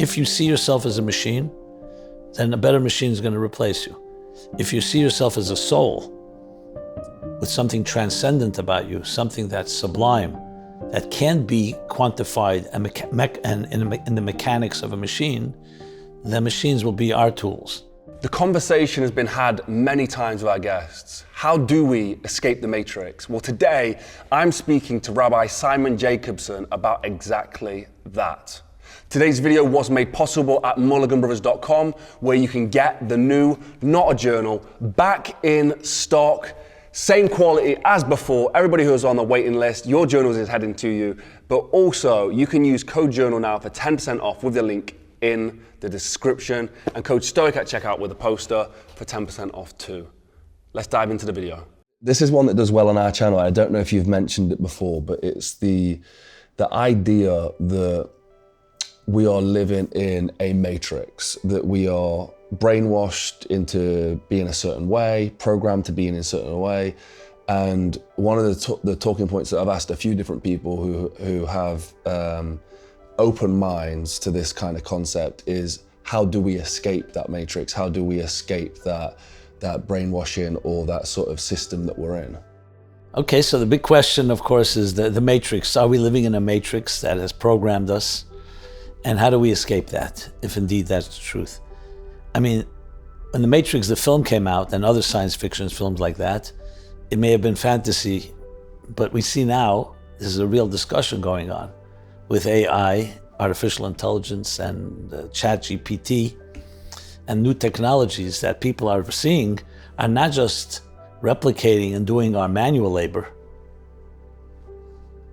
If you see yourself as a machine, then a better machine is going to replace you. If you see yourself as a soul with something transcendent about you, something that's sublime, that can be quantified and in the mechanics of a machine, then machines will be our tools. The conversation has been had many times with our guests. How do we escape the matrix? Well, today I'm speaking to Rabbi Simon Jacobson about exactly that. Today's video was made possible at Mulliganbrothers.com, where you can get the new Not a Journal back in stock. Same quality as before. Everybody who's on the waiting list, your journals is heading to you. But also, you can use code JOURNAL now for 10% off with the link in the description, and code STOIC at checkout with a poster for 10% off too. Let's dive into the video. This is one that does well on our channel. I don't know if you've mentioned it before, but it's the idea that we are living in a matrix, that we are brainwashed into being a certain way, programmed to be in a certain way. And one of the talking points that I've asked a few different people who have open minds to this kind of concept is, how do we escape that matrix? How do we escape that brainwashing or that sort of system that we're in? Okay, so the big question, of course, is the matrix. Are we living in a matrix that has programmed us? And how do we escape that, if indeed that's the truth? I mean, when The Matrix, the film, came out, and other science fiction films like that, it may have been fantasy, but we see now there's a real discussion going on with AI, artificial intelligence, and ChatGPT, and new technologies that people are seeing are not just replicating and doing our manual labor,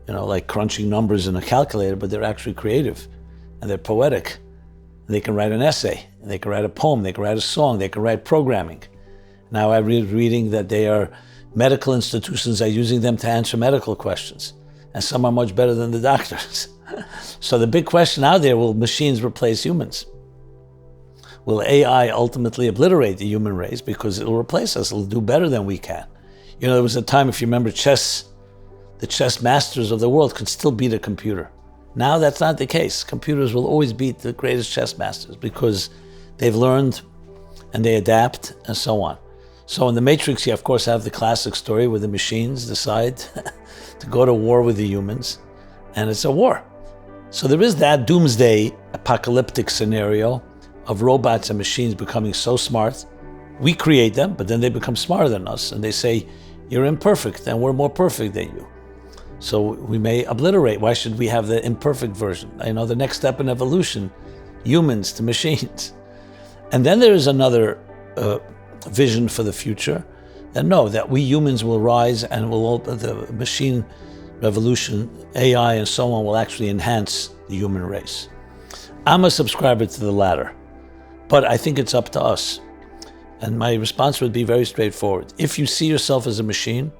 like crunching numbers in a calculator, but they're actually creative. And they're poetic. They can write an essay, they can write a poem, they can write a song, they can write programming. Now I read reading that medical institutions are using them to answer medical questions. And some are much better than the doctors. So the big question out there, will machines replace humans? Will AI ultimately obliterate the human race because it'll replace us, it'll do better than we can? There was a time, if you remember the chess masters of the world could still beat a computer. Now that's not the case. Computers will always beat the greatest chess masters because they've learned and they adapt and so on. So in The Matrix, you of course have the classic story where the machines decide to go to war with the humans, and it's a war. So there is that doomsday apocalyptic scenario of robots and machines becoming so smart. We create them, but then they become smarter than us, and they say, you're imperfect and we're more perfect than you. So we may obliterate. Why should we have the imperfect version? The next step in evolution, humans to machines. And then there is another vision for the future, that we humans will rise and the machine revolution, AI and so on, will actually enhance the human race. I'm a subscriber to the latter, but I think it's up to us. And my response would be very straightforward. If you see yourself as a machine,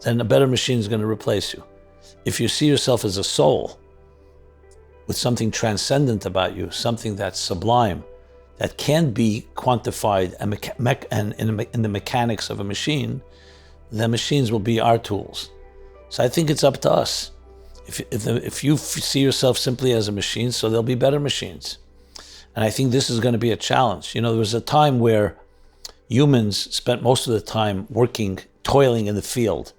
then a better machine is going to replace you. If you see yourself as a soul with something transcendent about you, something that's sublime, that can be quantified and in the mechanics of a machine, then machines will be our tools. So I think it's up to us. If you see yourself simply as a machine, so there'll be better machines. And I think this is going to be a challenge. There was a time where humans spent most of the time toiling in the field,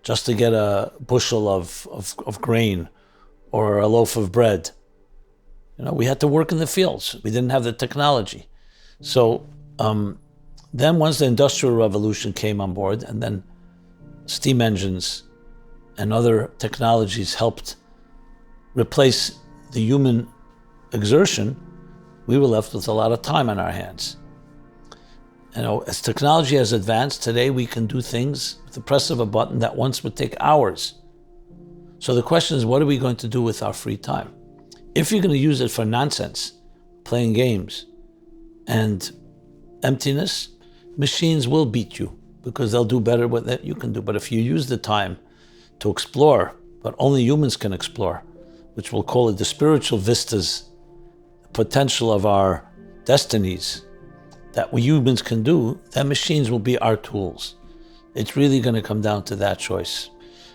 just to get a bushel of grain or a loaf of bread. We had to work in the fields. We didn't have the technology. So then once the Industrial Revolution came on board, and then steam engines and other technologies helped replace the human exertion, we were left with a lot of time on our hands. As technology has advanced, today we can do things with the press of a button that once would take hours. So the question is, what are we going to do with our free time? If you're going to use it for nonsense, playing games, and emptiness, machines will beat you because they'll do better with it you can do. But if you use the time to explore, but only humans can explore, which we'll call it the spiritual vistas, the potential of our destinies, that we humans can do, then machines will be our tools. It's really going to come down to that choice.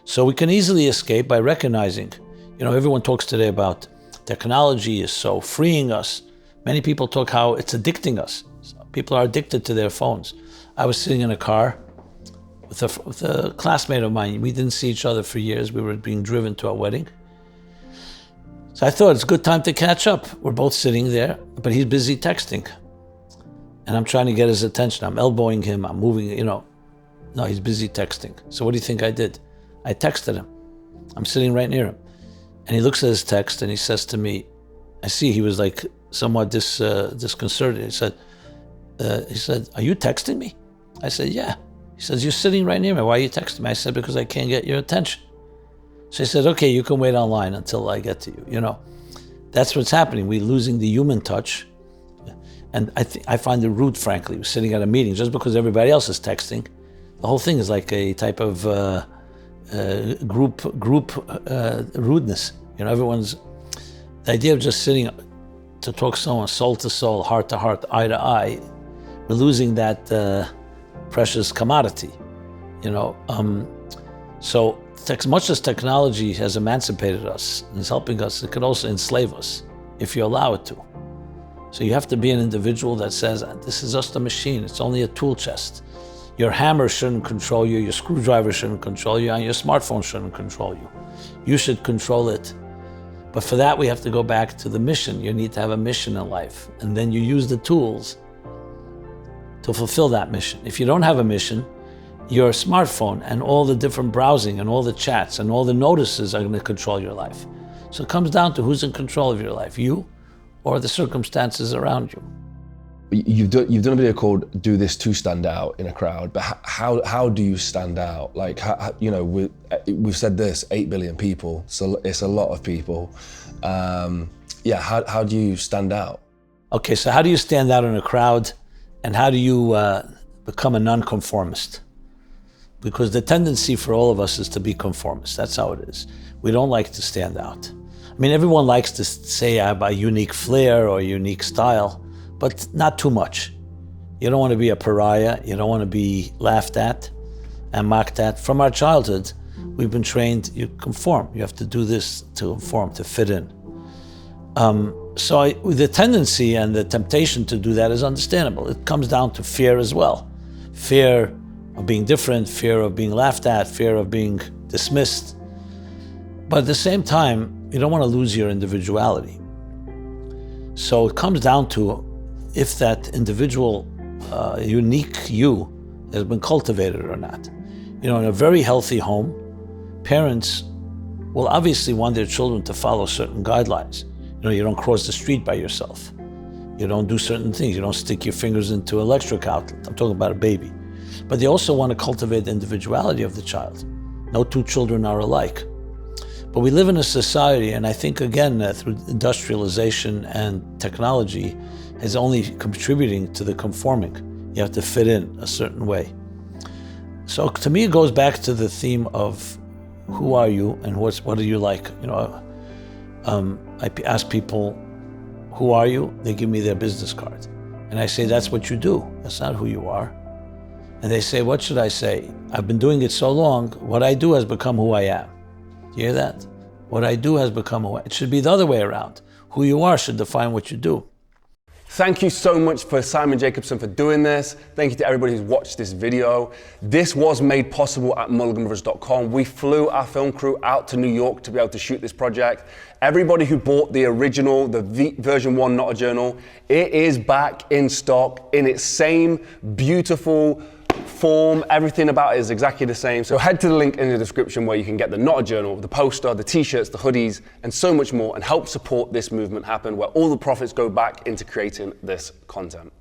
So we can easily escape by recognizing, everyone talks today about Technology is so freeing us. Many people talk how it's addicting us. People are addicted to their phones. I was sitting in a car with a classmate of mine. We didn't see each other for years. We were being driven to our wedding. So I thought it's a good time to catch up. We're both sitting there, but he's busy texting. And I'm trying to get his attention. I'm elbowing him, I'm moving, No, he's busy texting. So what do you think I did? I texted him. I'm sitting right near him. And he looks at his text and he says to me, I see he was like somewhat disconcerted. He said, are you texting me? I said, yeah. He says, you're sitting right near me. Why are you texting me? I said, because I can't get your attention. So he said, okay, you can wait online until I get to you. That's what's happening. We're losing the human touch. And I find it rude, frankly. We're sitting at a meeting just because everybody else is texting. The whole thing is like a type of group rudeness. The idea of just sitting to talk to someone soul to soul, heart to heart, eye to eye, we're losing that precious commodity. So much as technology has emancipated us and is helping us, it can also enslave us if you allow it to. So you have to be an individual that says, this is just a machine, it's only a tool chest. Your hammer shouldn't control you, your screwdriver shouldn't control you, and your smartphone shouldn't control you. You should control it. But for that, we have to go back to the mission. You need to have a mission in life. And then you use the tools to fulfill that mission. If you don't have a mission, your smartphone and all the different browsing and all the chats and all the notices are going to control your life. So it comes down to who's in control of your life, you or the circumstances around you. You've done a video called "Do This to Stand Out" in a crowd, but how do you stand out? Like, we've said this, 8 billion people, so it's a lot of people. How do you stand out? Okay, so how do you stand out in a crowd, and how do you become a nonconformist? Because the tendency for all of us is to be conformists. That's how it is. We don't like to stand out. I mean, everyone likes to say I have a unique flair or a unique style, but not too much. You don't want to be a pariah. You don't want to be laughed at and mocked at. From our childhood, we've been trained, you conform. You have to do this to conform, to fit in. The tendency and the temptation to do that is understandable. It comes down to fear as well. Fear of being different, fear of being laughed at, fear of being dismissed. But at the same time, you don't want to lose your individuality. So it comes down to if that individual, unique you has been cultivated or not. In a very healthy home, parents will obviously want their children to follow certain guidelines. You don't cross the street by yourself. You don't do certain things. You don't stick your fingers into an electric outlet. I'm talking about a baby. But they also want to cultivate the individuality of the child. No two children are alike. But we live in a society, and I think, again, through industrialization and technology, is only contributing to the conforming. You have to fit in a certain way. So to me, it goes back to the theme of who are you and what are you like? I ask people, who are you? They give me their business card. And I say, that's what you do. That's not who you are. And they say, what should I say? I've been doing it so long, what I do has become who I am. Do you hear that? What I do has become who I am. It should be the other way around. Who you are should define what you do. Thank you so much for Simon Jacobson for doing this. Thank you to everybody who's watched this video. This was made possible at Mulliganbrothers.com. We flew our film crew out to New York to be able to shoot this project. Everybody who bought the original, the version 1 Not a Journal, it is back in stock in its same beautiful form. Everything about it is exactly the same. So head to the link in the description where you can get the Not a Journal, the poster, the t-shirts, the hoodies, and so much more, and help support this movement happen, where all the profits go back into creating this content.